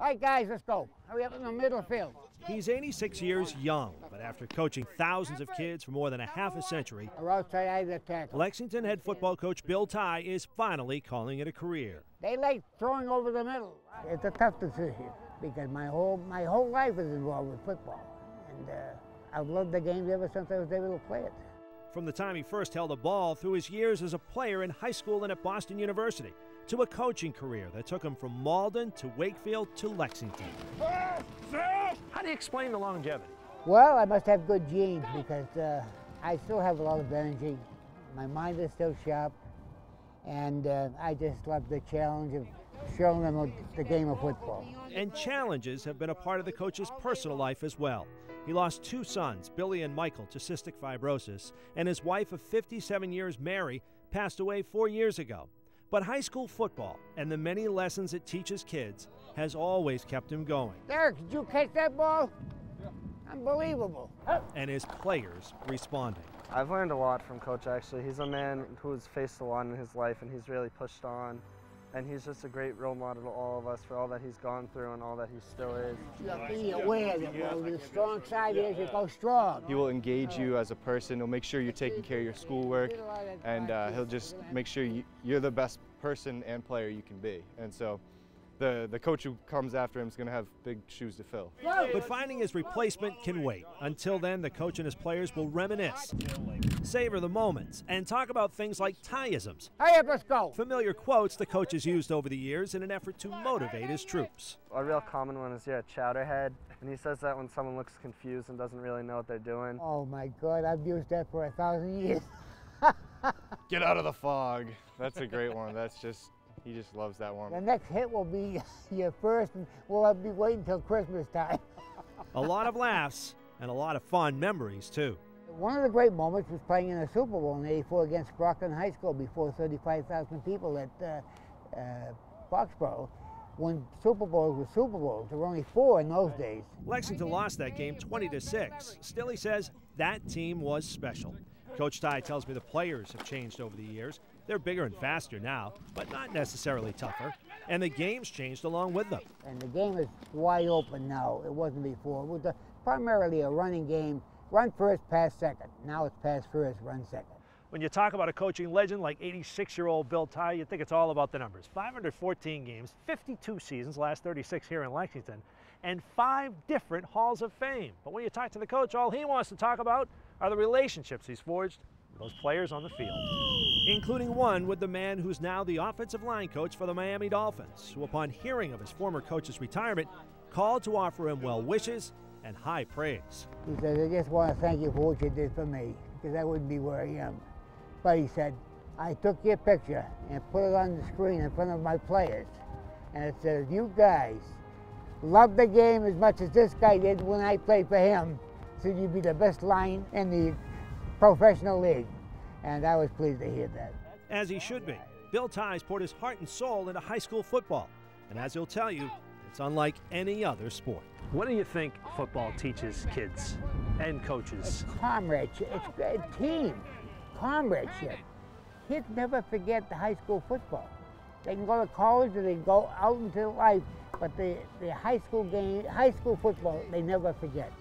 All right, guys, let's go. Hurry up in the middle field. He's 86 years young, but after coaching thousands of kids for more than a half a century, Lexington head football coach Bill Tighe is finally calling it a career. They like throwing over the middle. It's a tough decision because my whole life is involved with football, and I've loved the game ever since I was able to play it. From the time he first held a ball through his years as a player in high school and at Boston University, to a coaching career that took him from Malden to Wakefield to Lexington. How do you explain the longevity? Well, I must have good genes because I still have a lot of energy. My mind is still sharp, and I just love the challenge of showing them the game of football. And challenges have been a part of the coach's personal life as well. He lost two sons, Billy and Michael, to cystic fibrosis, and his wife of 57 years, Mary, passed away 4 years ago. But high school football and the many lessons it teaches kids has always kept him going. Derek, did you catch that ball? Yeah. Unbelievable. And his players responding. I've learned a lot from Coach, actually. He's a man who's faced a lot in his life, and he's really pushed on. And he's just a great role model to all of us for all that he's gone through and all that he still is. You have to be aware that the strong side is you go strong. He will engage you as a person. He'll make sure you're taking care of your schoolwork, and he'll just make sure you're the best person and player you can be. And so the coach who comes after him is going to have big shoes to fill. But finding his replacement can wait. Until then, the coach and his players will reminisce, savor the moments, and talk about things like Tigheisms. Hurry up, let's go. Familiar quotes the coach has used over the years in an effort to motivate his troops. A real common one is, yeah, chowderhead. And he says that when someone looks confused and doesn't really know what they're doing. Oh my God, I've used that for 1,000 years. Get out of the fog. That's a great one. He just loves that one. The next hit will be your first, and we'll be waiting until Christmas time. A lot of laughs and a lot of fond memories, too. One of the great moments was playing in a Super Bowl in '84 against Brockton High School before 35,000 people at Foxborough. When Super Bowls were Super Bowls, there were only 4 in those days. Lexington lost that game 20-6. Still, he says that team was special. Coach Tighe tells me the players have changed over the years. They're bigger and faster now, but not necessarily tougher. And the game's changed along with them. And the game is wide open now. It wasn't before. It was primarily a running game. Run first, pass second. Now it's pass first, run second. When you talk about a coaching legend like 86-year-old Bill Tighe, you think it's all about the numbers. 514 games, 52 seasons, last 36 here in Lexington, and 5 different halls of fame. But when you talk to the coach, all he wants to talk about are the relationships he's forged with those players on the field, including one with the man who's now the offensive line coach for the Miami Dolphins, who, upon hearing of his former coach's retirement, called to offer him well wishes and high praise. He said, I just want to thank you for what you did for me, because I wouldn't be where I am. But he said, I took your picture and put it on the screen in front of my players, and it said, if you guys love the game as much as this guy did when I played for him, so you'd be the best line in the professional league. And I was pleased to hear that. As he should be. Bill Tighe's poured his heart and soul into high school football. And as he'll tell you, it's unlike any other sport. What do you think football teaches kids and coaches? It's comradeship. It's a team. Comradeship. Kids never forget the high school football. They can go to college or they can go out into life, but the high school game, high school football, they never forget.